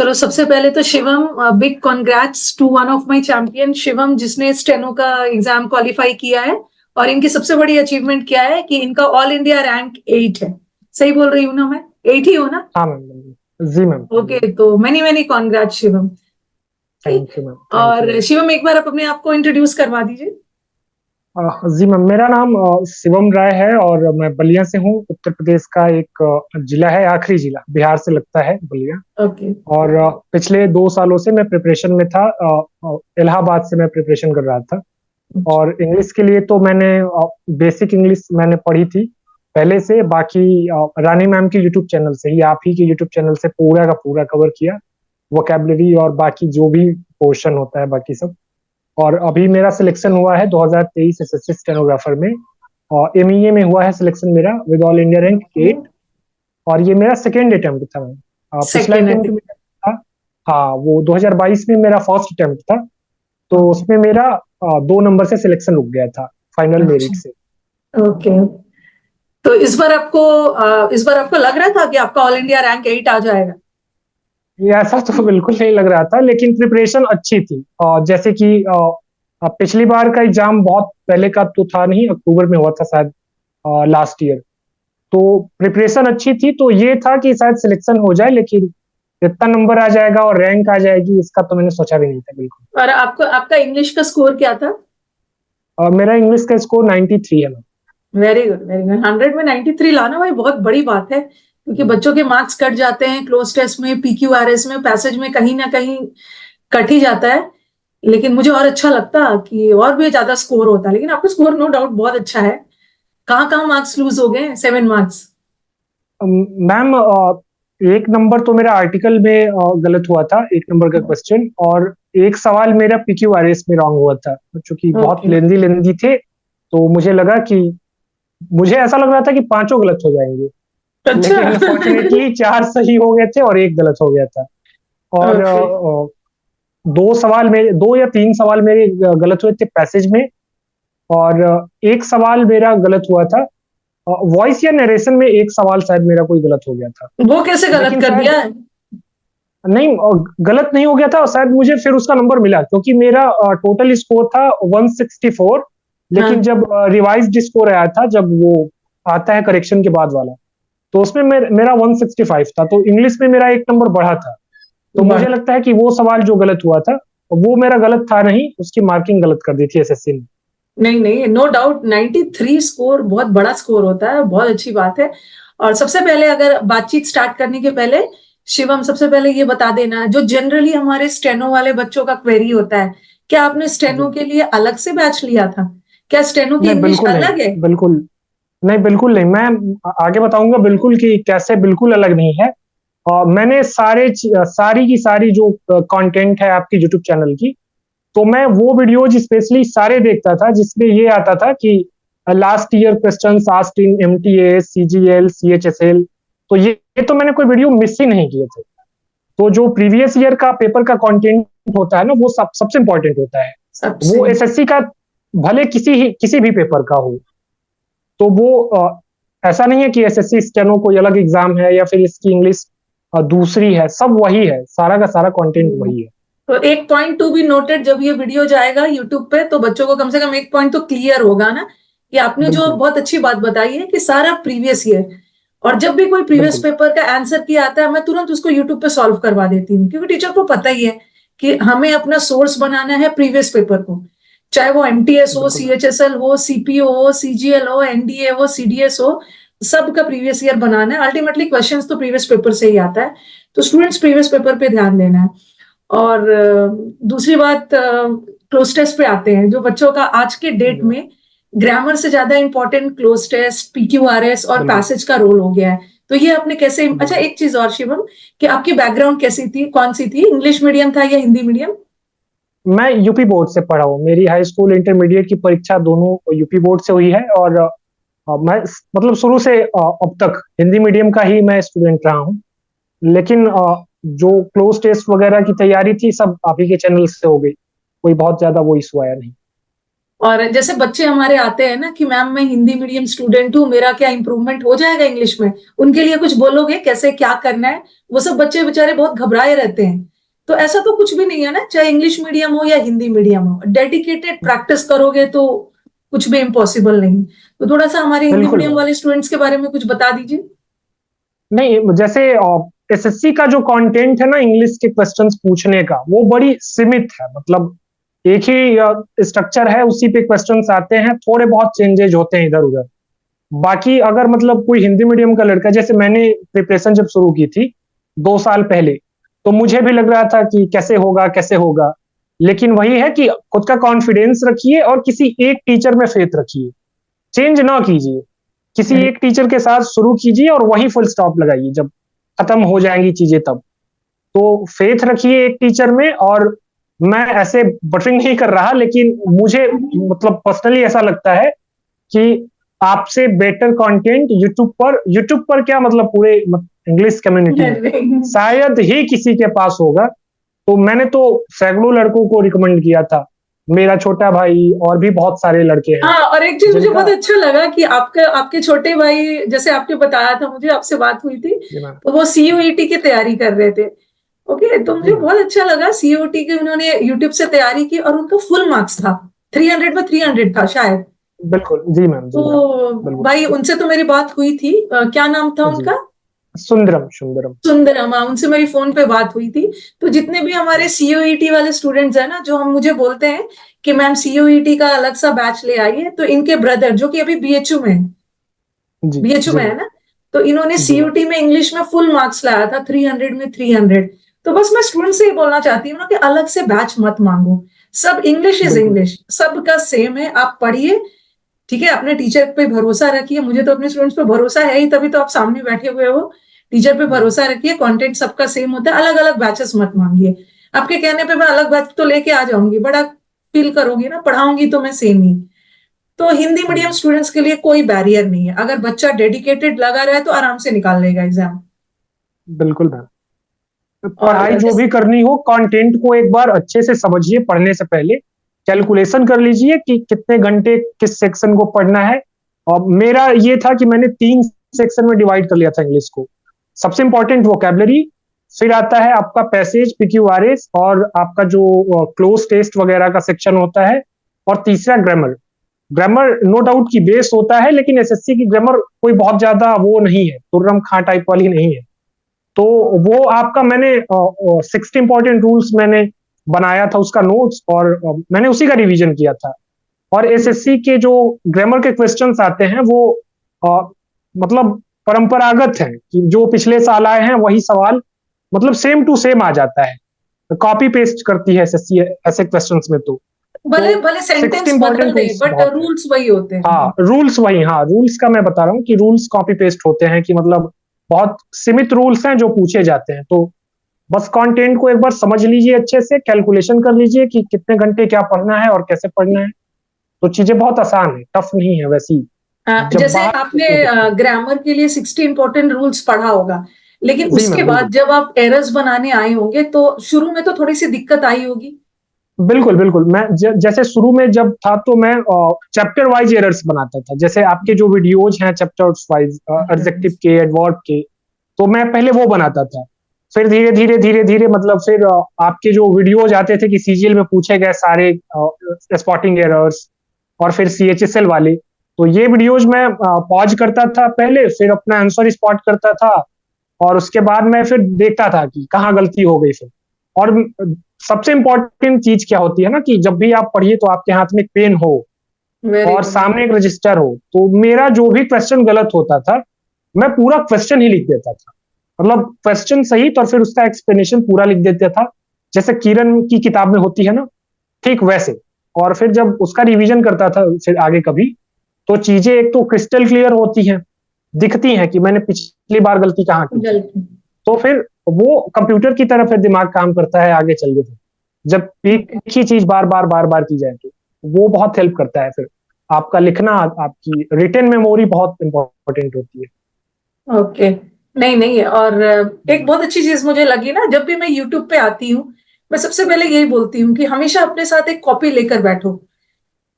चलो सबसे पहले तो Shivam, big congrats to one of my champion Shivam, जिसने स्टेनो का एग्जाम क्वालिफाई किया है। और इनकी सबसे बड़ी अचीवमेंट क्या है कि इनका ऑल इंडिया रैंक 8 है। सही बोल रही हूँ ना मैं? 8 ही हो ना? हाँ मैम, जी मैम, हाँ ओके, मैम। तो मेनी मेनी कॉन्ग्रेट्स शिवम। ठीक। Thank you ma'am, thank you और मैम। शिवम, एक बार आप अपने आप को इंट्रोड्यूस करवा दीजिए। जी मैम, मेरा नाम शिवम राय है और मैं बलिया से हूँ। उत्तर प्रदेश का एक जिला है, आखिरी जिला बिहार से लगता है बलिया। ओके। और पिछले 2 सालों से मैं प्रिपरेशन में था। इलाहाबाद से मैं प्रिपरेशन कर रहा था। और इंग्लिश के लिए तो मैंने बेसिक इंग्लिश मैंने पढ़ी थी पहले से। बाकी रानी मैम के यूट्यूब चैनल से ही, आप ही के यूट्यूब चैनल से पूरा का पूरा कवर किया। वोकेबलरी और बाकी जो भी पोर्शन होता है बाकी सब। और अभी मेरा सिलेक्शन हुआ है 2023 एसएससी स्टेनोग्राफर में। और एमईए में हुआ है सिलेक्शन मेरा विद ऑल इंडिया रैंक 8। और ये मेरा सेकेंड अटेम्प्ट था मैम। पिछला सेकेंड अटेम्प्ट अटेम्प्ट। मेरा था। हाँ, वो 2022 में मेरा फर्स्ट अटेम्प्ट था। तो ओके। उसमें मेरा 2 नंबर से सिलेक्शन रुक गया था फाइनल अच्छा। मेरिट से। ओके। तो इस बार आपको लग रहा था कि आपका ऑल इंडिया रैंक 8 आ जाएगा? ये ऐसा तो बिल्कुल नहीं लग रहा था, लेकिन प्रिपरेशन अच्छी थी। जैसे कि पिछली बार का एग्जाम बहुत पहले का तो था नहीं, अक्टूबर में हुआ था शायद लास्ट ईयर। तो प्रिपरेशन अच्छी थी, तो ये था कि शायद सिलेक्शन हो जाए, लेकिन इतना नंबर आ जाएगा और रैंक आ जाएगी इसका तो मैंने सोचा भी नहीं था बिल्कुल। और आपको आपका इंग्लिश का स्कोर क्या था? मेरा इंग्लिश का स्कोर 93 है ma'am. Very good, very good. 100 में 93 लाना भाई बहुत बड़ी बात है, क्योंकि बच्चों के मार्क्स कट जाते हैं क्लोज टेस्ट में, पीक्यूआरएस में, पैसेज में, कहीं ना कहीं कट ही जाता है। लेकिन मुझे और अच्छा लगता कि और भी ज्यादा स्कोर होता, लेकिन आपका स्कोर नो डाउट बहुत अच्छा है। कहाँ कहाँ मार्क्स लूज हो गए? 7 मार्क्स? मैम, 1 नंबर तो मेरा आर्टिकल में गलत हुआ था, 1 नंबर का क्वेश्चन। और एक सवाल मेरा पीक्यूआरएस में रॉन्ग हुआ था, क्योंकि बहुत ओके। लेंदी लेंदी थे। तो मुझे लगा कि मुझे ऐसा लग रहा था कि पांचों गलत हो जाएंगे। अच्छा। लेकिन अनफॉर्चुनेटली 4 सही हो गए थे और एक गलत हो गया था। और ओके। 2 सवाल मेरे, 2 या 3 सवाल मेरे गलत हुए थे पैसेज में। और एक सवाल मेरा गलत हुआ था वॉइस या नरेशन में। एक सवाल शायद मेरा कोई गलत हो गया था। वो कैसे गलत लेकिन कर शायद दिया है? नहीं, गलत नहीं हो गया था, और शायद मुझे फिर उसका नंबर मिला, क्योंकि मेरा टोटल स्कोर था 164। लेकिन हाँ। जब रिवाइज्ड स्कोर आया था, जब वो आता है करेक्शन के बाद वाला, तो उसमें मेरा 165 था। तो इंग्लिश में मेरा 1 नंबर बढ़ा था। तो मुझे वाह। लगता है कि वो सवाल जो गलत हुआ था, वो मेरा गलत था नहीं, उसकी मार्किंग गलत कर दी थी एसएससी ने। नहीं नहीं, नो डाउट 93 स्कोर बहुत बड़ा स्कोर होता है, बहुत अच्छी बात है। और सबसे पहले अगर बातचीत स्टार्ट करने के पहले, शिवम, सबसे पहले ये बता देना, जो जनरली हमारे स्टेनो वाले बच्चों का क्वेरी होता है, क्या आपने स्टेनो जी। के लिए अलग से बैच लिया था? क्या स्टेनो की नहीं, इंग्लिश बिल्कुल नहीं। अलग है? बिल्कुल नहीं, बिल्कुल नहीं। मैं आगे बताऊंगा बिल्कुल कि कैसे बिल्कुल अलग नहीं है। मैंने सारी की सारी जो कंटेंट है आपकी यूट्यूब चैनल की, तो मैं वो वीडियोज स्पेशली सारे देखता था जिसमें ये आता था कि last year questions asked in MTS, CGL, CHSL. तो ये तो मैंने कोई वीडियो मिस ही नहीं किए थे। तो जो प्रीवियस ईयर का पेपर का कंटेंट होता है ना, वो सबसे इंपॉर्टेंट होता है। सबसे। वो एसएससी का भले किसी भी पेपर का हो, तो वो ऐसा नहीं है कि एसएससी स्टेनो कोई अलग एग्जाम है या फिर इसकी इंग्लिश दूसरी है। सब वही है, सारा का सारा कंटेंट वही है। तो एक पॉइंट टू बी नोटेड, जब ये वीडियो जाएगा यूट्यूब पे तो बच्चों को कम से कम एक पॉइंट तो क्लियर होगा ना, कि आपने जो बिल्कुल, बहुत अच्छी बात बताई है कि सारा प्रीवियस ईयर। और जब भी कोई प्रीवियस बिल्कुल, पेपर का आंसर की आता है, मैं तुरंत उसको यूट्यूब पे सॉल्व करवा देती हूँ, क्योंकि टीचर को पता ही है कि हमें अपना सोर्स बनाना है प्रीवियस पेपर को। चाहे वो एमटीएस हो, बिल्कुल, सीएचएसएल हो, सीपीओ हो, सीजीएल हो, एनडीए हो, सीडीएस हो, सबका प्रीवियस ईयर बनाना है। अल्टीमेटली क्वेश्चंस तो प्रीवियस पेपर से ही आता है। तो स्टूडेंट्स प्रीवियस पेपर पे ध्यान देना है। और दूसरी बात, क्लोज टेस्ट पे आते हैं, जो बच्चों का आज के डेट जी, में ग्रामर से ज्यादा इंपॉर्टेंट क्लोज टेस्ट, पीक्यूआरएस और बिल्कुल, पैसेज का रोल हो गया है। तो ये आपने कैसे, अच्छा बिल्कुल। एक चीज और शिवम, कि आपकी बैकग्राउंड कैसी थी, कौन सी थी, इंग्लिश मीडियम था या हिंदी मीडियम? मैं यूपी बोर्ड से पढ़ा हूँ। मेरी हाई स्कूल इंटरमीडिएट की परीक्षा दोनों यूपी बोर्ड से हुई है। और मैं मतलब शुरू से अब तक हिंदी मीडियम का ही मैं स्टूडेंट रहा हूँ। लेकिन जो क्लोज टेस्ट वगैरह की तैयारी थी, सब आप ही के चैनल से हो गई। कोई बहुत ज्यादा वो इशू आया नहीं। और जैसे बच्चे हमारे आते हैं ना कि मैम मैं हिंदी मीडियम स्टूडेंट हूँ, मेरा क्या इम्प्रूवमेंट हो जाएगा इंग्लिश में, उनके लिए कुछ बोलोगे कैसे क्या करना है? वो सब बच्चे बेचारे बहुत घबराए रहते हैं। तो ऐसा तो कुछ भी नहीं है ना, चाहे इंग्लिश मीडियम हो या हिंदी मीडियम हो, डेडिकेटेड प्रैक्टिस करोगे तो कुछ भी इम्पॉसिबल नहीं। तो थोड़ा सा हमारे हिंदी बिल्कुल मीडियम मैम। वाले स्टूडेंट्स के बारे में कुछ बता दीजिए। नहीं, जैसे एसएससी का जो कंटेंट है ना इंग्लिश के क्वेश्चंस पूछने का, वो बड़ी सीमित है। मतलब एक ही स्ट्रक्चर है, उसी पे क्वेश्चंस आते हैं, थोड़े बहुत चेंजेज होते हैं इधर उधर। बाकी अगर मतलब कोई हिंदी मीडियम का लड़का, जैसे मैंने प्रिपरेशन जब शुरू की थी 2 साल पहले, तो मुझे भी लग रहा था कि कैसे होगा कैसे होगा। लेकिन वही है कि खुद का कॉन्फिडेंस रखिए और किसी एक टीचर में फेथ रखिए, चेंज ना कीजिए। किसी एक टीचर के साथ शुरू कीजिए और वही फुल स्टॉप लगाइए जब खत्म हो जाएंगी चीजें तब। तो फेथ रखिए एक टीचर में। और मैं ऐसे बटरिंग नहीं कर रहा, लेकिन मुझे मतलब पर्सनली ऐसा लगता है कि आपसे बेटर कंटेंट यूट्यूब पर क्या मतलब पूरे इंग्लिश कम्युनिटी में शायद ही किसी के पास होगा। तो मैंने तो सैकड़ों लड़कों को रिकमेंड किया था, मेरा छोटा भाई और भी बहुत सारे लड़के हैं हाँ, और एक चीज मुझे जिनका। बहुत अच्छा लगा कि आपके आपके छोटे भाई, जैसे आपने बताया था मुझे, आपसे बात हुई थी, जी मैम। तो वो सीयूईटी की तैयारी कर रहे थे। ओके, तो जी मुझे मैम। बहुत अच्छा लगा सीयूईटी की उन्होंने यूट्यूब से तैयारी की और उनका फुल मार्क्स था, 300 में 300 था शायद। बिल्कुल जी मैम। जी मैम। तो बिल्कुल। भाई उनसे तो मेरी बात हुई थी, क्या नाम था जी। उनका? सुंदरम सुंदरम। सुंदरम, हाँ, उनसे मेरी फोन पे बात हुई थी। तो जितने भी हमारे सीओईटी वाले स्टूडेंट्स हैं ना, जो हम मुझे बोलते हैं कि मैम सीओईटी का अलग सा बैच ले आइए, तो इनके ब्रदर जो कि अभी बीएचयू में है, जी। बीएचयू जी में है मैम। ना, तो इन्होंने जी मैम। सीयूटी में इंग्लिश में फुल मार्क्स लाया था, 300 में 300। तो बस मैं स्टूडेंट से ये बोलना चाहती हूँ ना कि अलग से बैच मत मांगो। सब इंग्लिश इज बिल्कुल। इंग्लिश, सबका सेम है, आप पढ़िए। ठीक है, अपने टीचर पे भरोसा रखिए, मुझे तो अपने स्टूडेंट्स पे भरोसा है ही, तभी तो आप सामने बैठे हुए हो। टीचर पे जी। भरोसा रखिए, कंटेंट सबका सेम होता है, अलग अलग बैचेस मत मांगिए। आपके कहने पे मैं अलग बैच तो लेके आ जाऊंगी, बड़ा फील करोगी ना, पढ़ाऊंगी तो मैं सेम ही। तो हिंदी मीडियम जी। स्टूडेंट्स के लिए कोई बैरियर नहीं है, अगर बच्चा डेडिकेटेड लगा रहा है तो आराम से निकाल लेगा एग्जाम। बिल्कुल मैम। और पढ़ाई जो भी करनी हो, कंटेंट को एक बार अच्छे से समझिए, पढ़ने से पहले कैलकुलेशन कर लीजिए कि कितने घंटे किस सेक्शन को पढ़ना है। और मेरा ये था कि मैंने 3 सेक्शन में डिवाइड कर लिया था इंग्लिश को। सबसे इंपॉर्टेंट वोकेबलरी, फिर आता है आपका पैसेज पीक्यूआरएस, और आपका जो क्लोज टेस्ट वगैरह का सेक्शन होता है, और तीसरा ग्रामर। ग्रामर नो डाउट की बेस होता है, लेकिन एसएससी की ग्रामर कोई बहुत ज्यादा वो नहीं है, तुर्रम खां टाइप वाली नहीं है। तो वो आपका मैंने 60 इंपॉर्टेंट रूल्स मैंने बनाया था उसका नोट्स, और मैंने उसी का रिवीजन किया था। और एसएससी के जो ग्रामर के क्वेश्चंस आते हैं वो अ, मतलब परंपरागत है कि जो पिछले साल आए हैं वही सवाल, मतलब सेम टू सेम आ जाता है। कॉपी पेस्ट करती है एसएससी ऐसे क्वेश्चंस में। तो भले भले 60 सेंटेंस बदल इंपॉर्टेंट दे, रूल्स बट बहुत है। रूल्स वही होते हैं। हाँ रूल्स वही, हाँ रूल्स का मैं बता रहा हूँ कि रूल्स कॉपी पेस्ट होते हैं, कि मतलब बहुत सीमित रूल्स हैं जो पूछे जाते हैं। तो बस कंटेंट को एक बार समझ लीजिए, अच्छे से कैलकुलेशन कर लीजिए कि कितने घंटे क्या पढ़ना है और कैसे पढ़ना है। तो चीजें बहुत आसान है, टफ नहीं है वैसी। जब जैसे बाहर आपने तो दिखती है। ग्रामर के लिए 60 इंपॉर्टेंट रूल्स पढ़ा होगा, लेकिन जी उसके मैम। बाद बिल्कुल जब आप एरर्स बनाने आए होंगे तो शुरू में तो थोड़ी सी दिक्कत आई होगी। बिल्कुल। बिल्कुल मैं जैसे शुरू में जब था तो मैं चैप्टर वाइज एरर्स बनाता था। जैसे आपके जो वीडियोज हैं चैप्टर्स वाइज, एडजेक्टिव के, एडवर्ब के, तो मैं पहले वो बनाता था। फिर धीरे धीरे धीरे धीरे मतलब फिर आपके जो वीडियोज आते थे कि सीजीएल में पूछे गए सारे स्पॉटिंग एरर्स, और फिर सीएचएसएल वाले, तो ये वीडियोज मैं पॉज करता था पहले, फिर अपना आंसर स्पॉट करता था, और उसके बाद मैं फिर देखता था कि कहाँ गलती हो गई फिर। और सबसे इंपॉर्टेंट चीज क्या होती है ना, कि जब भी आप पढ़िए तो आपके हाथ में एक पेन हो वेरी और गुड। सामने एक रजिस्टर हो। तो मेरा जो भी क्वेश्चन गलत होता था, मैं पूरा क्वेश्चन ही लिख देता था। मतलब क्वेश्चन सहित, और फिर उसका एक्सप्लेनेशन पूरा लिख देता था, जैसे किरण की किताब में होती है ना, ठीक वैसे। और फिर जब उसका रिवीजन करता था फिर आगे कभी, तो चीजें एक तो क्रिस्टल क्लियर होती हैं, दिखती हैं कि मैंने पिछली बार गलती कहाँ की थी। गलती। तो फिर वो कंप्यूटर की तरह फिर दिमाग काम करता है आगे चल के। फिर जब एक ओके। ही चीज बार बार बार बार की जाए तो वो बहुत हेल्प करता है। फिर आपका लिखना, आपकी रिटेन मेमोरी बहुत इंपॉर्टेंट होती है। ओके। नहीं नहीं, और जी एक मैम। बहुत अच्छी चीज मुझे लगी ना, जब भी मैं यूट्यूब पे आती हूँ, मैं सबसे पहले यही बोलती हूँ कि हमेशा अपने साथ एक कॉपी लेकर बैठो।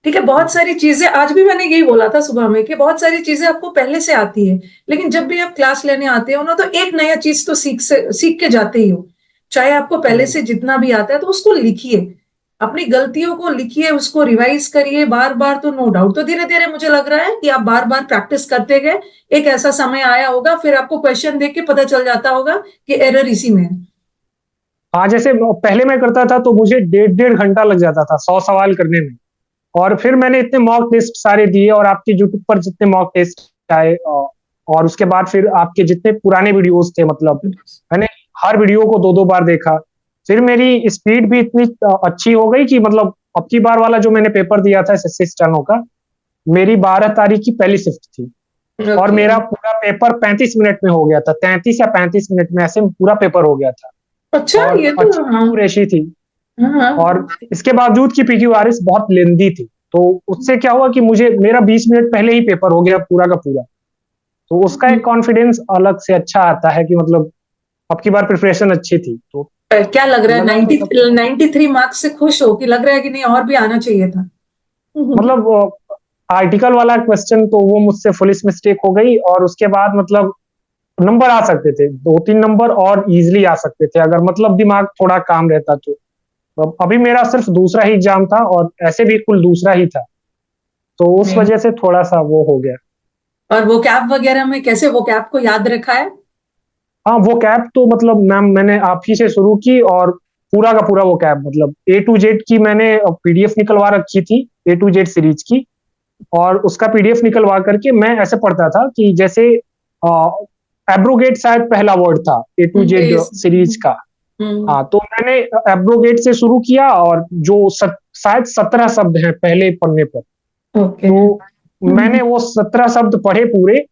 ठीक है, बहुत सारी चीजें, आज भी मैंने यही बोला था सुबह में कि बहुत सारी चीजें आपको पहले से आती है, लेकिन जब भी आप क्लास लेने आते हो ना, तो एक नया चीज तो सीख के जाते ही हो। चाहे आपको पहले से जितना भी आता है, तो उसको लिखिए, अपनी गलतियों को लिखिए, उसको रिवाइज करिए बार बार, तो नो डाउट, तो धीरे धीरे मुझे लग रहा है कि आप बार बार प्रैक्टिस करते गए, एक ऐसा समय आया होगा, फिर आपको क्वेश्चन देख के पता चल जाता होगा कि एरर इसी में है। हाँ, जैसे पहले मैं करता था तो मुझे 1.5 घंटा लग जाता था 100 सवाल करने में। और फिर मैंने इतने मॉक टेस्ट सारे दिए, और आपके यूट्यूब पर जितने मॉक टेस्ट आए, और उसके बाद फिर आपके जितने पुराने वीडियोस थे, मतलब मैंने हर वीडियो को 2-2 बार देखा। फिर मेरी स्पीड भी इतनी अच्छी हो गई कि मतलब अब की बार वाला जो मैंने पेपर दिया था एसएससी स्टेनो का, मेरी 12 तारीख की पहली शिफ्ट थी, और ओके। मेरा पूरा पेपर 35 मिनट में हो गया था, 33 या 35 मिनट में ऐसे पूरा पेपर हो गया था। अच्छा, और ये तो अच्छी हाँ। एक्यूरेसी थी। हाँ हाँ। और इसके बावजूद कि पीक्यूआरएस बहुत लेंदी थी, तो उससे क्या हुआ कि मुझे मेरा 20 मिनट पहले ही पेपर हो गया पूरा का पूरा। तो उसका एक कॉन्फिडेंस अलग से अच्छा आता है कि मतलब अब की बार प्रिपरेशन अच्छी थी, तो क्या लग रहा है, लगा कि मतलब 93 मार्क्स से खुश हो, कि लग रहा है कि नहीं और भी आना चाहिए था? मतलब आर्टिकल वाला क्वेश्चन तो वो मुझसे फुलिश मिस्टेक हो गई, और उसके बाद मतलब नंबर आ सकते थे, 2-3 नंबर और इजिली आ सकते थे अगर मतलब दिमाग थोड़ा काम रहता तो। अभी मेरा सिर्फ दूसरा ही एग्जाम था, और ऐसे भी कुल दूसरा ही था, तो उस नहीं। वजह से थोड़ा सा वो हो गया। और वो कैप वगैरह में कैसे वो कैप को याद रखा है? हाँ, वो कैप तो मतलब मैम मैंने आप ही से शुरू की, और पूरा का पूरा वो कैप मतलब A to Z की मैंने पीडीएफ निकलवा रखी थी, A to Z सीरीज की। और उसका पीडीएफ निकलवा करके मैं ऐसे पढ़ता था कि जैसे एब्रोगेट शायद पहला वर्ड था A to Z base. Series का। हम्म। हाँ, तो मैंने एब्रोगेट से शुरू किया, और जो शायद 17 शब्द हैं पहले पन्ने पर, ओके। तो मैंने वो 17 शब्द पढ़े पूरे।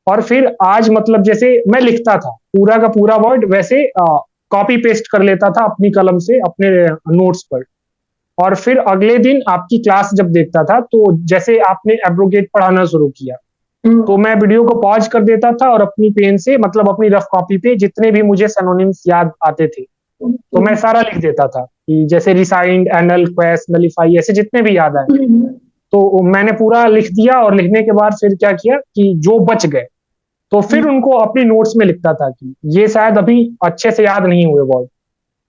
और फिर आज मतलब जैसे मैं लिखता था पूरा का पूरा वर्ड, वैसे कॉपी पेस्ट कर लेता था अपनी कलम से अपने नोट्स पर। और फिर अगले दिन आपकी क्लास जब देखता था, तो जैसे आपने एब्रोगेट पढ़ाना शुरू किया, तो मैं वीडियो को पॉज कर देता था, और अपनी पेन से मतलब अपनी रफ कॉपी पे जितने भी मुझे सिनोनिम्स याद आते थे, तो मैं सारा लिख देता था कि जैसे रिसाइंड, एनल, क्वेस, नलीफाई, ऐसे जितने भी याद आए, तो मैंने पूरा लिख दिया। और लिखने के बाद फिर क्या किया कि जो बच गए, तो फिर उनको अपनी नोट्स में लिखता था कि ये शायद अभी अच्छे से याद नहीं हुए वर्ड।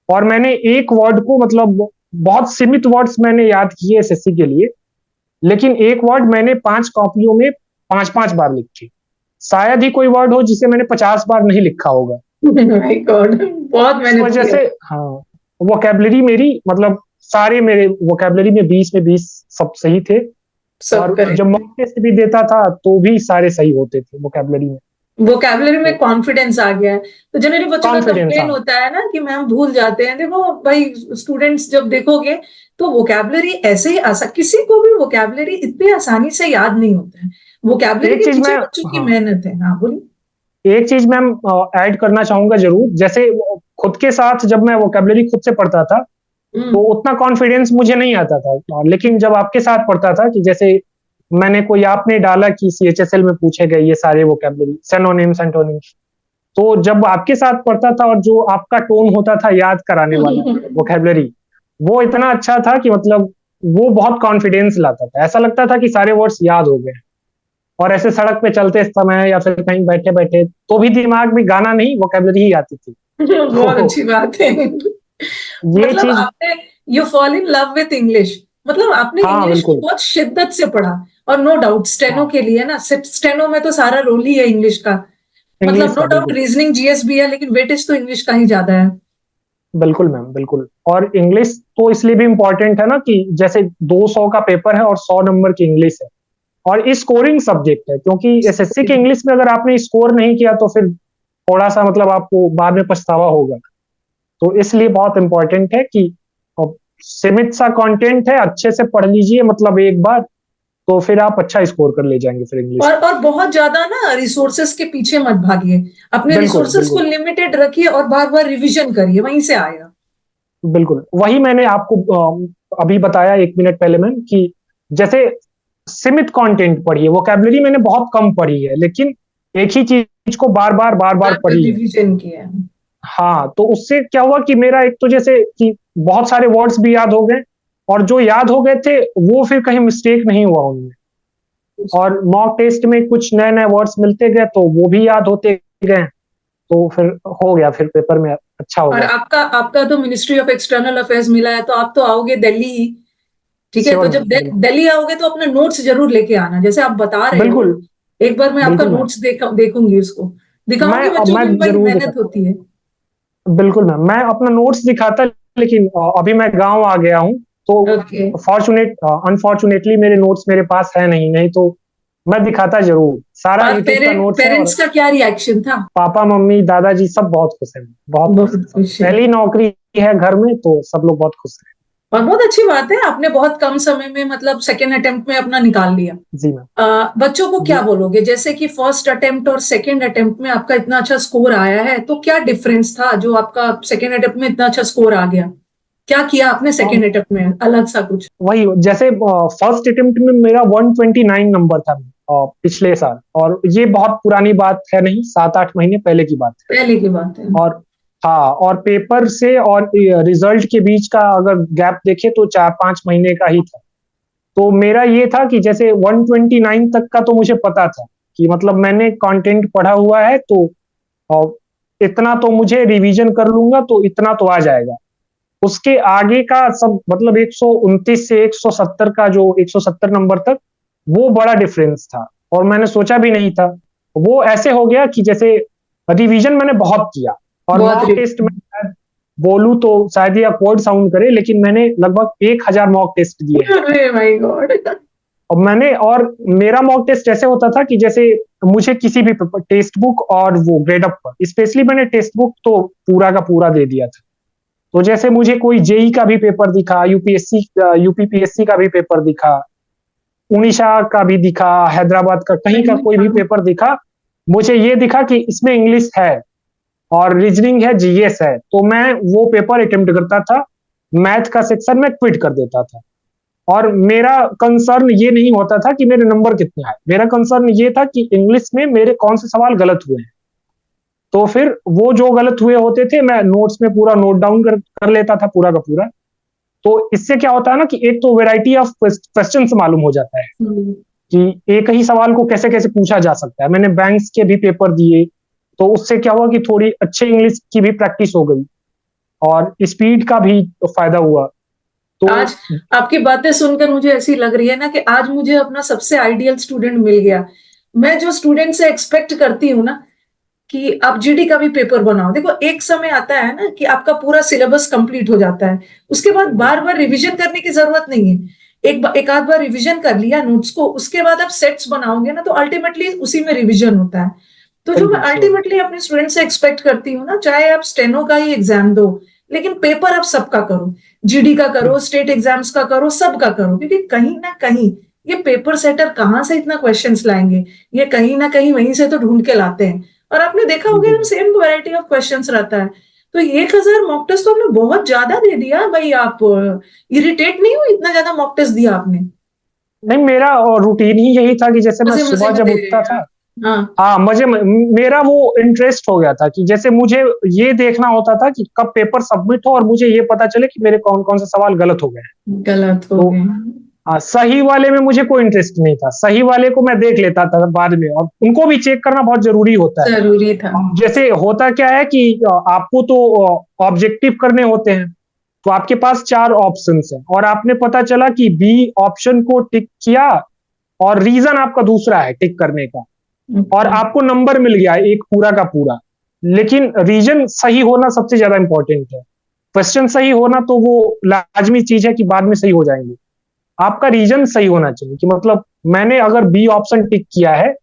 और मैंने एक वर्ड को मतलब बहुत सीमित वर्ड्स मैंने याद किए एसएससी के लिए, लेकिन एक वर्ड मैंने 5 कॉपियों में 5-5 बार लिखे। शायद ही कोई वर्ड हो जिसे मैंने 50 बार नहीं लिखा होगा। माय गॉड, बहुत इस मेहनत वजह किया। से हाँ, वोकेबलरी मेरी मतलब सारे मेरे वोकेबलरी में 20 में 20 सब सही थे। सब और जब करेक्ट। मॉक टेस्ट भी देता था तो भी सारे सही होते थे वोकेबलरी में। वोकैबुलरी में तो कॉन्फिडेंस आ गया है। तो जनरली बच्चों का कॉन्फिडेंस कंप्लेन हाँ। होता है ना कि मैम भूल जाते हैं। देखो भाई, स्टूडेंट्स जब देखोगे, तो वोकैबुलरी ऐसे ही किसी को भी वोकैबुलरी इतनी आसानी से याद नहीं होता है। वोकैबुलरी एक के चीज मैं पीछे बच्चों की हाँ, मेहनत है। हाँ बोलिए। एक चीज मैम ऐड करना चाहूंगा जरूर। जैसे खुद के साथ जब मैं वोकेबलरी खुद से पढ़ता था, तो हम्म। उतना कॉन्फिडेंस मुझे नहीं आता था। लेकिन जब आपके साथ पढ़ता था कि जैसे मैंने कोई आपने डाला कि सीएचएसएल में पूछे गए ये सारे वोकेबलरी, सिनोनिम्स, एंटोनिम्स, तो जब आपके साथ पढ़ता था और जो आपका टोन होता था याद कराने वाला वोकेबलरी, वो इतना अच्छा था कि मतलब वो बहुत कॉन्फिडेंस लाता था। ऐसा लगता था कि सारे वर्ड्स याद हो गए। और ऐसे सड़क पे चलते समय या फिर कहीं बैठे बैठे तो भी दिमाग में गाना नहीं, वोकेबलरी ही आती थी। बहुत तो अच्छी बात है। ये मतलब चीज आपने, you fall in love with English, मतलब आपने हाँ इंग्लिश को बिल्कुल। बहुत शिद्दत से पढ़ा। और नो डाउट स्टेनो हाँ, के लिए ना, स्टेनो में तो सारा रोल ही है इंग्लिश का। मतलब इंग्लिश नो का डाउट बिल्कुल। रीजनिंग जीएस भी है, लेकिन वेटेज तो इंग्लिश का ही ज्यादा है। बिल्कुल मैम बिल्कुल। और इंग्लिश तो इसलिए भी इम्पोर्टेंट है ना कि जैसे 200 का पेपर है और 100 नंबर की इंग्लिश है, और ये स्कोरिंग सब्जेक्ट है, क्योंकि एसएससी के इंग्लिश में अगर आपने स्कोर नहीं किया तो फिर थोड़ा सा मतलब आपको बाद में पछतावा होगा। तो इसलिए बहुत इंपॉर्टेंट है कि सीमित सा कंटेंट है, अच्छे से पढ़ लीजिए मतलब एक बार, तो फिर आप अच्छा स्कोर कर ले जाएंगे फिर इंग्लिश में। और बहुत ज्यादा ना रिसोर्सेस के पीछे मत भागिए। अपने बिल्कुल रिसोर्सेस को बिल्कुल। लिमिटेड रखिए और बार बार रिवीजन करिए, वहीं से आएगा। बिल्कुल वही मैंने आपको अभी बताया 1 मिनट पहले मैम कि जैसे सीमित कंटेंट पढ़िए। वोकेबलरी मैंने बहुत कम पढ़ी है, लेकिन एक ही चीज को बार बार बार बार पढ़ी है। रिवीजन किया। हाँ, तो उससे क्या हुआ कि मेरा एक तो जैसे कि बहुत सारे वर्ड्स भी याद हो गए, और जो याद हो गए थे वो फिर कहीं मिस्टेक नहीं हुआ उनमें, और मॉक टेस्ट में कुछ नए नए वर्ड्स मिलते गए तो वो भी याद होते गए, तो फिर हो गया, फिर पेपर में अच्छा हो और गया। आपका आपका तो मिनिस्ट्री ऑफ एक्सटर्नल अफेयर्स मिला है, तो आप तो आओगे दिल्ली ही। ठीक है, तो श्योर जब मैम, बिल्कुल। दिल्ली आओगे तो अपने नोट्स जरूर लेके आना, जैसे आप बता रहे हो। बिल्कुल। एक बार मैं आपका बिल्कुल मैम। नोट्स देखूंगी, उसको दिखाऊंगी बच्चों मैं की भाई जरूर मेहनत दिखाता होती है। हूँ, बिल्कुल मैम, मैं अपना नोट्स दिखाता, लेकिन अभी मैं गांव आ गया हूँ, तो ओके। अनफॉर्चुनेटली मेरे नोट्स मेरे पास है नहीं, नहीं तो मैं दिखाता जरूर, सारा और यूट्यूब का नोट्स है। और पेरेंट्स का क्या रिएक्शन था? पापा मम्मी दादाजी सब बहुत खुश हैं, बहुत खुश हैं बहुत सब। खुश है। पहली नौकरी है घर में, तो सब लोग बहुत खुश हैं। और बहुत अच्छी बात है, आपने बहुत कम समय में मतलब सेकेंड अटेम्प्ट में अपना निकाल लिया। जी मैम। बच्चों को क्या जी। बोलोगे, जैसे कि फर्स्ट अटेम्प्ट और सेकेंड अटेम्प्ट में आपका इतना अच्छा स्कोर आया है, तो क्या डिफरेंस था जो आपका सेकेंड अटेम्प्ट में इतना अच्छा स्कोर आ गया? क्या किया आपने सेकेंड अटेम्प्ट में अलग सा कुछ? वही, जैसे फर्स्ट अटेम्प्ट में मेरा 129 नंबर था पिछले साल, और ये बहुत पुरानी बात है नहीं, 7-8 महीने पहले की बात है। पहले की बात है। और हाँ, और पेपर से और रिजल्ट के बीच का अगर गैप देखे तो 4-5 महीने का ही था। तो मेरा ये था कि जैसे 129 तक का तो मुझे पता था कि मतलब मैंने कंटेंट पढ़ा हुआ है, तो अ, इतना तो मुझे रिवीजन कर लूंगा तो इतना तो आ जाएगा। उसके आगे का सब मतलब 129 से 170 का, जो 170 नंबर तक, वो बड़ा डिफरेंस था, और मैंने सोचा भी नहीं था। वो ऐसे हो गया कि जैसे रिवीजन मैंने बहुत किया, और बहुत मॉक टेस्ट में शायद बोलूं तो शायद ये अपवर्ड साउंड करे, लेकिन मैंने लगभग 1000 मॉक टेस्ट दिए हैं। अरे माय गॉड। और मेरा मॉक टेस्ट ऐसे होता था कि जैसे मुझे किसी भी टेक्स्ट बुक और वो ग्रेड अप पर, स्पेशली मैंने टेक्स्ट बुक तो पूरा का पूरा दे दिया था। तो जैसे मुझे कोई जेई का भी पेपर दिखा, यूपीएससी यूपीपीएससी का भी पेपर दिखा, उड़ीसा का भी दिखा, हैदराबाद का कहीं का कोई भी पेपर दिखा, मुझे ये दिखा कि इसमें इंग्लिश है और रीजनिंग है, जीएस है, तो मैं वो पेपर अटेम्प्ट करता था। मैथ का सेक्शन में क्विट कर देता था, और मेरा कंसर्न ये नहीं होता था कि मेरे नंबर कितने आए, मेरा कंसर्न ये था कि इंग्लिश में मेरे कौन से सवाल गलत हुए हैं। तो फिर वो जो गलत हुए होते थे मैं नोट्स में पूरा नोट डाउन कर लेता था, पूरा का पूरा। तो इससे क्या होता है ना कि एक तो वेराइटी ऑफ क्वेश्चन मालूम हो जाता है कि एक ही सवाल को कैसे कैसे पूछा जा सकता है। मैंने बैंक्स के भी पेपर दिए, तो उससे क्या हुआ कि थोड़ी अच्छे इंग्लिश की भी प्रैक्टिस हो गई, और स्पीड का भी फायदा हुआ। तो आज आपकी बातें सुनकर मुझे ऐसी लग रही है ना कि आज मुझे अपना सबसे आइडियल स्टूडेंट मिल गया। मैं जो स्टूडेंट से एक्सपेक्ट करती हूँ ना कि आप जीडी का भी पेपर बनाओ, देखो एक समय आता है ना कि आपका पूरा सिलेबस कंप्लीट हो जाता है, उसके बाद बार बार रिवीजन करने की जरूरत नहीं है। एक आध बार रिवीजन कर लिया नोट्स को, उसके बाद आप सेट्स बनाओगे ना, तो अल्टीमेटली उसी में रिवीजन होता है। तो जो मैं बिल्कुल श्योर। अल्टीमेटली अपने स्टूडेंट से एक्सपेक्ट करती हूँ ना, चाहे आप स्टेनो का ही एग्जाम दो, लेकिन पेपर आप सबका करो, जीडी का करो, स्टेट एग्जाम्स का करो, सबका करो, क्योंकि कहीं ना कहीं ये पेपर सेटर कहाँ से इतना क्वेश्चंस लाएंगे, ये कहीं ना कहीं वहीं से तो ढूंढ के लाते हैं। और आपने देखा होगा एकदम बिल्कुल। सेम वैरायटी ऑफ क्वेश्चंस रहता है। तो 1000 मॉक टेस्ट तो आपने बहुत ज्यादा दे दिया भाई, आप इरिटेट नहीं हुए इतना ज्यादा मॉक टेस्ट दिया आपने? नहीं, मेरा रूटीन ही यही था कि जैसे मैं मजे मजे सुबह में जब दे रहे उठता हैं था, आप। हाँ। हाँ मजे में, मेरा वो इंटरेस्ट हो गया था कि जैसे मुझे ये देखना होता था कि कब पेपर सबमिट हो और मुझे ये पता चले कि मेरे कौन कौन से सवाल गलत हो गए हैं। गलत हो तो गए। हाँ, सही वाले में मुझे कोई इंटरेस्ट नहीं था, सही वाले को मैं देख लेता था बाद में, और उनको भी चेक करना बहुत जरूरी होता है। जरूरी था। अब जैसे होता क्या है कि आपको तो ऑब्जेक्टिव करने होते हैं, तो आपके पास 4 ऑप्शंस हैं, और आपने पता चला कि बी ऑप्शन को टिक किया, और रीजन आपका दूसरा है टिक करने का, और ओके। आपको नंबर मिल गया एक पूरा का पूरा। लेकिन रीजन सही होना सबसे ज्यादा इंपॉर्टेंट है। क्वेश्चन सही होना तो वो लाजमी चीज है कि बाद में सही हो जाएंगे। आपका रीजन सही होना चाहिए कि मतलब मैंने अगर बी ऑप्शन टिक किया है,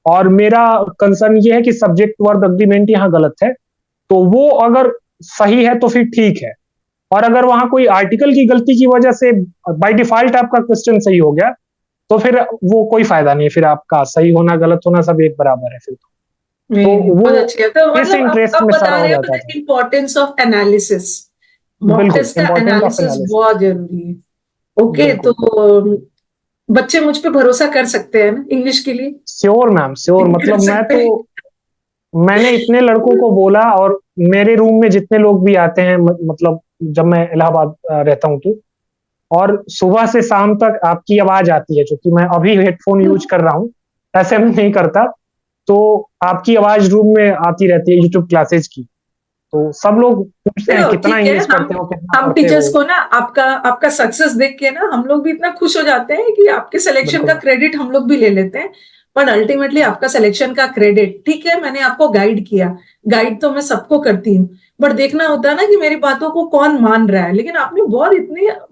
और मेरा कंसर्न ये है कि सब्जेक्ट वर्ब एग्रीमेंट यहाँ गलत है, तो वो अगर सही है तो फिर ठीक है। और अगर वहां कोई आर्टिकल की गलती की वजह से बाय डिफॉल्ट आपका क्वेश्चन सही हो गया, तो फिर वो कोई फायदा नहीं है, फिर आपका सही होना गलत होना सब एक बराबर है फिर। तो नहीं नहीं, वो बहुत अच्छी है। तो इस मतलब इंटरेस्ट आप में सारा बता हो रहे जाता हो था। इम्पोर्टेंस ऑफ एनालिसिस, मॉक बिल्कुल, टेस्ट का इंपॉर्टेंट ऑफ एनालिसिस एनालिसिस। बहुत जरूरी है। ओके, तो बिल्कुल। बच्चे मुझ पे भरोसा कर सकते हैं ना इंग्लिश के लिए? श्योर मैम, श्योर, कर मतलब सकते हैं। मैंने इतने लड़कों को बोला, और मेरे रूम में जितने लोग भी आते हैं, मतलब जब मैं इलाहाबाद रहता हूँ, और सुबह से शाम तक आपकी आवाज आती है, क्योंकि मैं अभी हेडफोन यूज कर रहा हूँ, ऐसे में नहीं करता। तो आपकी आवाज रूम में आती रहती है यूट्यूब क्लासेज की। तो सब लोग पूछते हैं चलो कितना ठीक है, इंग्लिश हम पढ़ते हो, कितना हम पढ़ते टीचर्स हो। को ना आपका आपका सक्सेस देख के ना हम लोग भी इतना खुश हो जाते हैं कि आपके सिलेक्शन का बिल्कुल। क्रेडिट हम लोग भी ले लेते हैं। बट अल्टीमेटली आपका सिलेक्शन का क्रेडिट, ठीक है मैंने आपको गाइड किया, गाइड तो मैं सबको करती हूँ, बट देखना होता है ना कि मेरी बातों को कौन मान रहा है। लेकिन आपने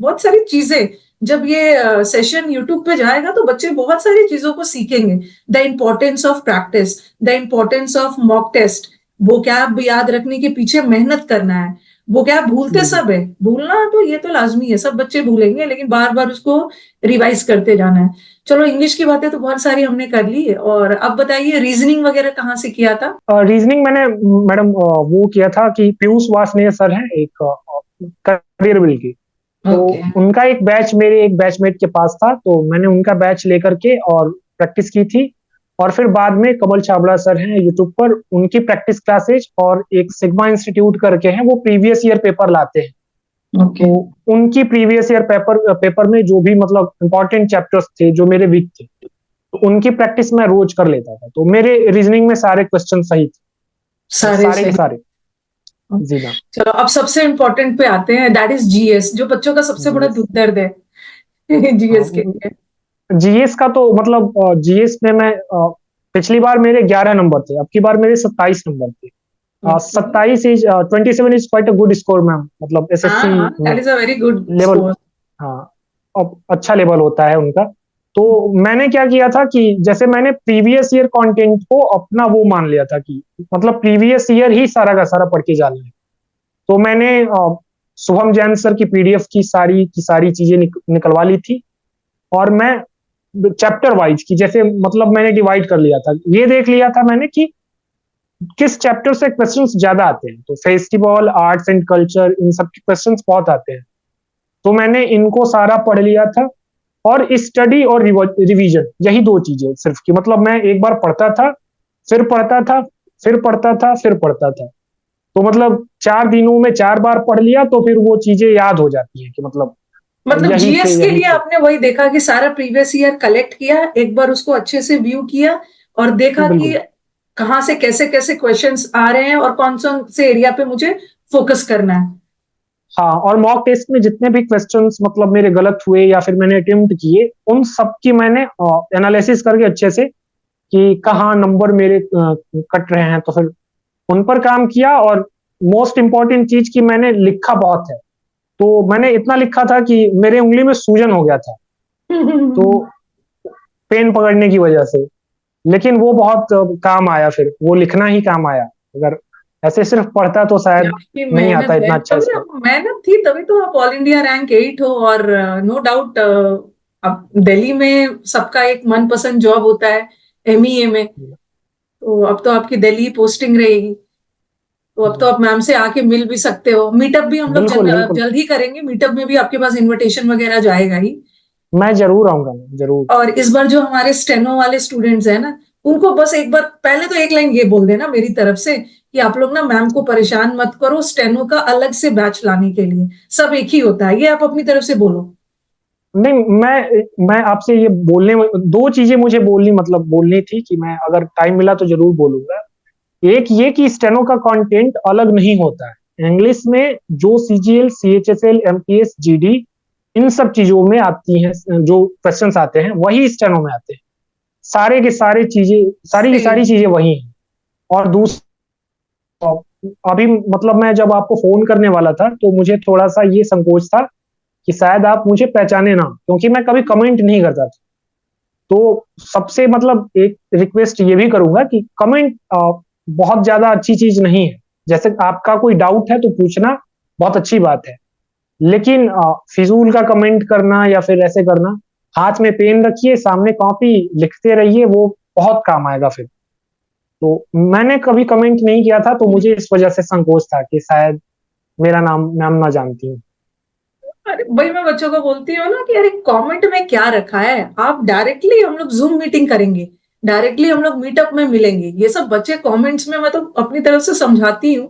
बहुत सारी चीजें, जब ये सेशन यूट्यूब पे जाएगा तो बच्चे बहुत सारी चीजों को सीखेंगे। The importance of practice, the importance of mock test, वो क्या याद रखने के पीछे मेहनत करना है। वो क्या भूलते बिल्कुल। सब है, भूलना तो ये तो लाजमी है, सब बच्चे भूलेंगे, लेकिन बार बार उसको रिवाइज करते जाना है। चलो इंग्लिश की बातें तो बहुत सारी हमने कर ली है, और अब बताइए रीजनिंग वगैरह कहाँ से किया था? रीजनिंग मैंने मैडम वो किया था कि पीयूष वासनीय सर हैं एक, करियर बिल की। तो ओके। उनका एक बैच मेरे एक बैचमेट के पास था, तो मैंने उनका बैच लेकर के और प्रैक्टिस की थी। और फिर बाद में कमल छाबड़ा सर हैं यूट्यूब पर, उनकी प्रैक्टिस क्लासेज, और एक सिग्मा इंस्टीट्यूट करके हैं, वो प्रीवियस ईयर पेपर लाते हैं। ओके। तो उनकी प्रीवियस ईयर पेपर पेपर में जो भी मतलब इंपॉर्टेंट चैप्टर्स थे जो मेरे वीक थे, तो उनकी प्रैक्टिस मैं रोज कर लेता था। तो मेरे रीजनिंग में सारे क्वेश्चन सही थे, सारे सारे के सही। सारे। जी मैम। चलो अब सबसे इम्पोर्टेंट पे आते हैं, दैट इज जीएस, जो बच्चों का सबसे बड़ा जी। दुख दर्द है जीएस के लिए। जीएस का तो मतलब जीएस में मैं पिछली बार मेरे 11 नंबर थे, अब की बार मेरे 27 नंबर थे। Okay. 27 is 27 is quite a good score ma'am, मतलब हाँ एसएससी हाँ, दैट में is a very good level. Score. हाँ, अब अच्छा लेवल होता है उनका। तो मैंने क्या किया था कि जैसे मैंने प्रीवियस ईयर कंटेंट को अपना वो मान लिया था कि मतलब प्रीवियस ईयर ही सारा का सारा पढ़ के जाना है। तो मैंने शुभम जैन सर की पीडीएफ की सारी चीजें निकलवा ली थी। और मैं चैप्टर वाइज की जैसे मतलब मैंने डिवाइड कर लिया था, ये देख लिया था मैंने कि किस चैप्टर से क्वेश्चंस ज्यादा आते हैं। तो फेस्टिवल, आर्ट्स एंड कल्चर, इन सब के क्वेश्चंस बहुत आते हैं। तो मैंने इनको सारा पढ़ लिया था। और स्टडी और रिवीजन, यही दो चीजें सिर्फ की, मतलब मैं एक बार पढ़ता था, फिर पढ़ता था, फिर पढ़ता था, फिर पढ़ता था। तो मतलब 4 दिनों में 4 बार पढ़ लिया तो फिर वो चीजें याद हो जाती हैं कि मतलब मतलब यही थे जीएस के यही लिए थे। आपने वही देखा कि सारा प्रीवियस ईयर कलेक्ट किया, एक बार उसको अच्छे से व्यू किया, और देखा कि बिल्कुल। कहाँ से कैसे कैसे क्वेश्चंस आ रहे हैं और कौन कौन से एरिया पे मुझे फोकस करना है। हाँ, और मॉक टेस्ट में जितने भी क्वेश्चंस मतलब मेरे गलत हुए या फिर मैंने अटेम्प्ट किए, उन सब की मैंने एनालिसिस करके अच्छे से कि कहाँ नंबर मेरे कट रहे हैं, तो फिर उन पर काम किया। और मोस्ट इंपॉर्टेंट चीज की मैंने लिखा बहुत है। तो मैंने इतना लिखा था कि मेरे उंगली में सूजन हो गया था, तो पेन पकड़ने की वजह से। लेकिन वो बहुत काम आया, फिर वो लिखना ही काम आया। अगर ऐसे सिर्फ पढ़ता तो शायद आपकी नहीं आता मेहनत है, इतना अच्छा तभी स्कोर। आप मेहनत थी, तभी तो आप ऑल इंडिया रैंक 8 हो। और नो डाउट अब दिल्ली में सबका एक मनपसंद जॉब होता है एमईए में, तो अब तो आपकी दिल्ली पोस्टिंग रहेगी। तो अब तो आप मैम से आके मिल भी सकते हो, मीटअप भी हम लोग बिल्कुल बिल्कुल। जल्द ही करेंगे, मीटअप में भी आपके पास इनविटेशन वगैरह जाएगा ही। मैं जरूर आऊंगा, मैं जरूर। और इस बार जो हमारे स्टेनो वाले स्टूडेंट्स हैं ना, उनको बस एक बार पहले तो एक लाइन ये बोल देना मेरी तरफ से कि आप लोग ना मैम को परेशान मत करो स्टेनो का अलग से बैच लाने के लिए, सब एक ही होता है, ये आप अपनी तरफ से बोलो। नहीं, मैं आपसे ये बोलने, दो चीजें मुझे बोलनी मतलब बोलनी थी कि मैं अगर टाइम मिला तो जरूर बोलूंगा। एक ये कि स्टेनो का कंटेंट अलग नहीं होता है इंग्लिश में। जो सीजीएल, सीएचएसएल, एमपीएस, जीडी, इन सब चीजों में आती हैं, जो क्वेश्चंस आते हैं वही स्टेनो में आते हैं। सारे के सारे चीजें, सारी की सेम। सारी चीजें वही हैं। और दूसरा, अभी मतलब मैं जब आपको फोन करने वाला था तो मुझे थोड़ा सा ये संकोच था कि शायद आप मुझे पहचाने ना, क्योंकि मैं कभी कमेंट नहीं करता था। तो सबसे मतलब एक रिक्वेस्ट ये भी करूंगा कि कमेंट बहुत ज्यादा अच्छी चीज नहीं है। जैसे आपका कोई डाउट है तो पूछना, बहुत अच्छी बात है। लेकिन फिजूल का कमेंट करना या फिर ऐसे करना, हाथ में पेन रखिए, सामने कॉपी, लिखते रहिए, वो बहुत काम आएगा फिर। तो मैंने कभी कमेंट नहीं किया था, तो मुझे इस वजह से संकोच था कि शायद मेरा नाम नाम ना जानती हूँ। अरे भाई मैं बच्चों को बोलती हूँ ना कि अरे कमेंट में क्या रखा है, आप डायरेक्टली हम लोग जूम मीटिंग करेंगे, डायरेक्टली हम लोग मीटअप में मिलेंगे, ये सब बच्चे कमेंट्स में मैं तो अपनी तरफ से समझाती हूँ।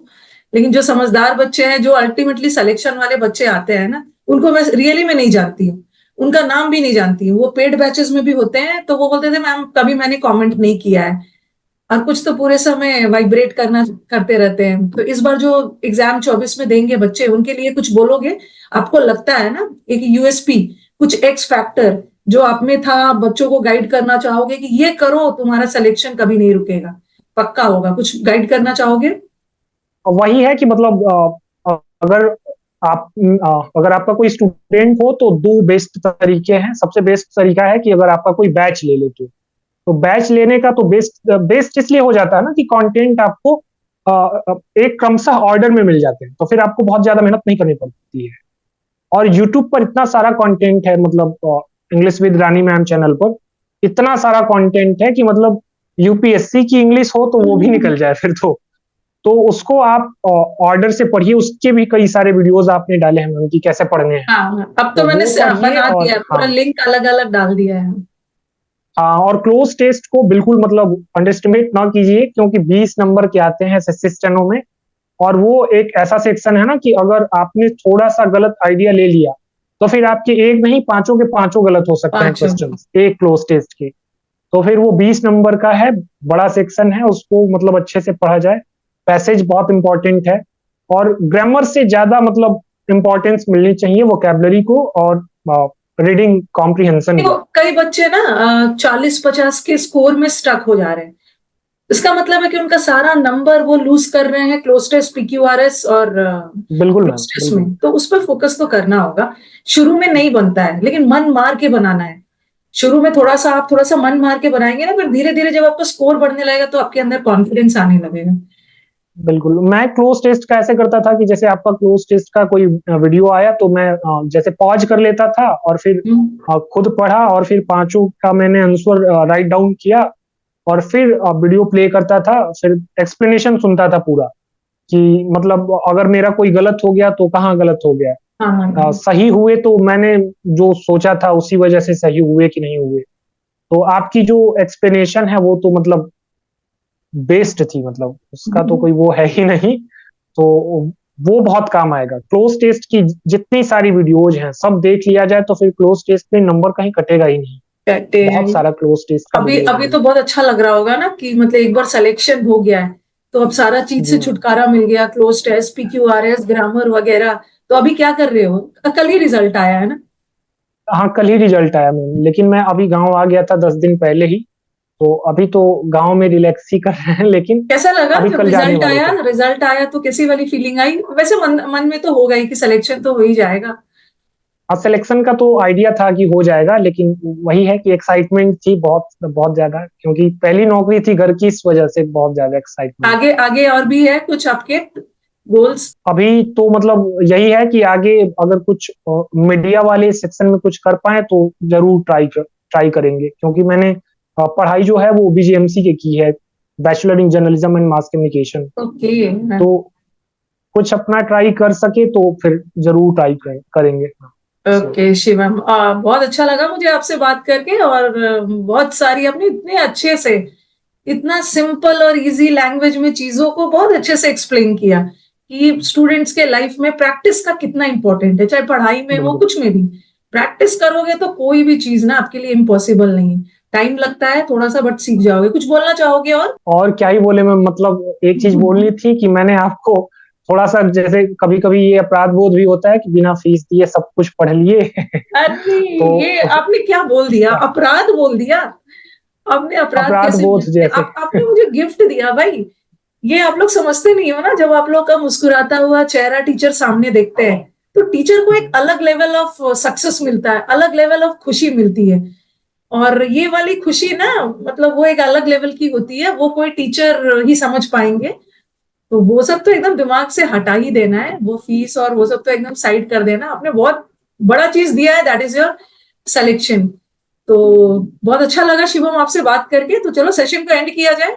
लेकिन जो समझदार बच्चे हैं, जो अल्टीमेटली सिलेक्शन वाले बच्चे आते हैं ना, उनको मैं रियली में नहीं जानती हूँ, उनका नाम भी नहीं जानती हूँ। वो पेड बैचेस में भी होते हैं, तो वो बोलते थे मैम कभी मैंने कमेंट नहीं किया है, और कुछ तो पूरे समय वाइब्रेट करना करते रहते हैं। तो इस बार जो एग्जाम 24 में देंगे बच्चे, उनके लिए कुछ बोलोगे? आपको लगता है ना एक यूएसपी, कुछ एक्स फैक्टर जो आप में था, बच्चों को गाइड करना चाहोगे कि ये करो, तुम्हारा सिलेक्शन कभी नहीं रुकेगा, पक्का होगा, कुछ गाइड करना चाहोगे? वही है कि मतलब अगर आप अगर आपका कोई स्टूडेंट हो तो दो बेस्ट तरीके हैं। सबसे बेस्ट तरीका है कि अगर आपका कोई बैच ले ले तो बैच लेने का तो बेस्ट बेस्ट इसलिए हो जाता है ना कि कंटेंट आपको एक क्रमशः ऑर्डर में मिल जाते हैं, तो फिर आपको बहुत ज्यादा मेहनत नहीं करनी पड़ती है। और यूट्यूब पर इतना सारा कंटेंट है, मतलब English with Rani ma'am channel पर इतना सारा कंटेंट है कि मतलब यूपीएससी की इंग्लिश हो तो वो भी निकल जाए फिर तो उसको आप ऑर्डर से पढ़िए। उसके भी कई सारे वीडियोस आपने डाले हैं मैम कि कैसे पढ़ने हैं, हाँ, अब तो तो मैंने वो पढ़िए। बना और दिया है, पूरा हाँ, लिंक अलग अलग डाल दिया है। और क्लोज टेस्ट को बिल्कुल मतलब अंडरएस्टिमेट ना कीजिए, क्योंकि 20 नंबर के आते हैं एसएससी स्टेनो में। और वो एक ऐसा सेक्शन है ना कि अगर आपने थोड़ा सा गलत आइडिया ले लिया तो फिर आपके एक नहीं पांचों के पांचों गलत हो सकते हैं पांचों। क्वेश्चंस एक क्लोज टेस्ट के। तो फिर वो 20 नंबर का है, बड़ा सेक्शन है, उसको मतलब अच्छे से पढ़ा जाए। पैसेज बहुत इंपॉर्टेंट है, और ग्रामर से ज्यादा मतलब इंपॉर्टेंस मिलनी चाहिए वोकैबुलरी को, और रीडिंग कॉम्प्रिहेंशन देखो को। कई बच्चे ना 40-50 के स्कोर में स्टक हो जा रहे हैं, इसका मतलब है कि उनका सारा नंबर वो लूज कर रहे हैं क्लोज टेस्ट, पीक्यूआरएस और बिल्कुल मैम, क्लोज टेस्ट बिल्कुल। में। तो उस पर फोकस तो करना होगा। शुरू में नहीं बनता है, लेकिन मन मार के बनाना है। शुरू में थोड़ा सा आप थोड़ा सा मन मार के बनाएंगे ना, फिर धीरे धीरे जब आपका स्कोर बढ़ने लगेगा तो आपके अंदर कॉन्फिडेंस आने लगेगा। बिल्कुल, मैं क्लोज टेस्ट का ऐसे करता था कि जैसे आपका क्लोज टेस्ट का कोई वीडियो आया तो मैं जैसे पॉज कर लेता था और फिर हम्म। खुद पढ़ा, और फिर पांचों का मैंने आंसर राइट डाउन किया, और फिर वीडियो प्ले करता था, फिर एक्सप्लेनेशन सुनता था पूरा कि मतलब अगर मेरा कोई गलत हो गया तो कहाँ गलत हो गया। हाँ हाँ हाँ। सही हुए तो मैंने जो सोचा था उसी वजह से सही हुए कि नहीं हुए। तो आपकी जो एक्सप्लेनेशन है वो तो मतलब बेस्ट थी, मतलब उसका तो कोई वो है ही नहीं। तो वो बहुत काम आएगा। क्लोज टेस्ट की जितनी सारी वीडियोज हैं सब देख लिया जाए तो फिर क्लोज टेस्ट में नंबर कहीं कटेगा ही नहीं। कहते हैं। बहुत सारा क्लोज टेस्ट का अभी वीडियोज अभी है। तो बहुत अच्छा लग रहा होगा ना कि मतलब एक बार सिलेक्शन हो गया है, तो अब सारा चीज जी से मैम। छुटकारा मिल गया, क्लोज टेस्ट, पीक्यूआरएस, ग्रामर वगैरह। तो अभी क्या कर रहे हो? कल ही रिजल्ट आया है ना? हाँ, कल ही रिजल्ट आया मैम, लेकिन मैं अभी गांव आ गया था 10 दिन पहले ही। तो अभी तो गांव में रिलैक्स ही कर रहे हैं, लेकिन कैसा लगा अभी जब कल जाने रिजल्ट वाले आया? थे। रिजल्ट आया तो कैसी वाली फीलिंग आई? वैसे मन में तो होगा ही कि सिलेक्शन तो हो ही जाएगा। हाँ, सिलेक्शन का तो आइडिया था कि हो जाएगा, लेकिन वही है कि एक्साइटमेंट थी बहुत बहुत ज्यादा, क्योंकि पहली नौकरी थी घर की, इस वजह से बहुत ज्यादा एक्साइटमेंट। आगे आगे और भी है कुछ आपके गोल्स? अभी तो मतलब यही है कि आगे अगर कुछ मीडिया वाले सेक्शन में कुछ कर पाए तो जरूर ट्राई करेंगे, क्योंकि मैंने पढ़ाई जो है वो बीजीएमसी के की है, bachelor in journalism and mass communication. Okay. तो कुछ अपना ट्राई कर सके तो फिर जरूर करेंगे। सो ओके शिवम, बहुत अच्छा लगा मुझे आपसे बात करके, और बहुत सारी आपने इतने अच्छे से, इतना सिंपल और इजी लैंग्वेज में चीजों को बहुत अच्छे से एक्सप्लेन किया कि स्टूडेंट्स के लाइफ में प्रैक्टिस का कितना इंपॉर्टेंट है, चाहे पढ़ाई में हो बिल्कुल। कुछ में भी। प्रैक्टिस करोगे तो कोई भी चीज ना आपके लिए इम्पॉसिबल नहीं है। टाइम लगता है थोड़ा सा, बट सीख जाओगे। कुछ बोलना चाहोगे और? और क्या ही बोले मैं, मतलब एक चीज बोलनी थी कि मैंने आपको थोड़ा सा, जैसे कभी कभी ये अपराध बोध भी होता है कि बिना फीस दिए सब कुछ पढ़ लिए अरे, ये तो आपने क्या बोल दिया? अपराध बोल दिया? आपने अपराध अपराध कैसे बोध बोल? जैसे। आपने मुझे गिफ्ट दिया भाई। ये आप लोग समझते नहीं हो ना, जब आप लोग का मुस्कुराता हुआ चेहरा टीचर सामने देखते हैं, तो टीचर को एक अलग लेवल ऑफ सक्सेस मिलता है, अलग लेवल ऑफ खुशी मिलती है। और ये वाली खुशी ना, मतलब वो एक अलग लेवल की होती है, वो कोई टीचर ही समझ पाएंगे। तो वो सब तो एकदम दिमाग से हटा ही देना है, वो फीस और वो सब तो एकदम साइड कर देना। आपने बहुत बड़ा चीज दिया है, दैट इज योर सिलेक्शन। तो बहुत अच्छा लगा शिवम आपसे बात करके। तो चलो सेशन को एंड किया जाए।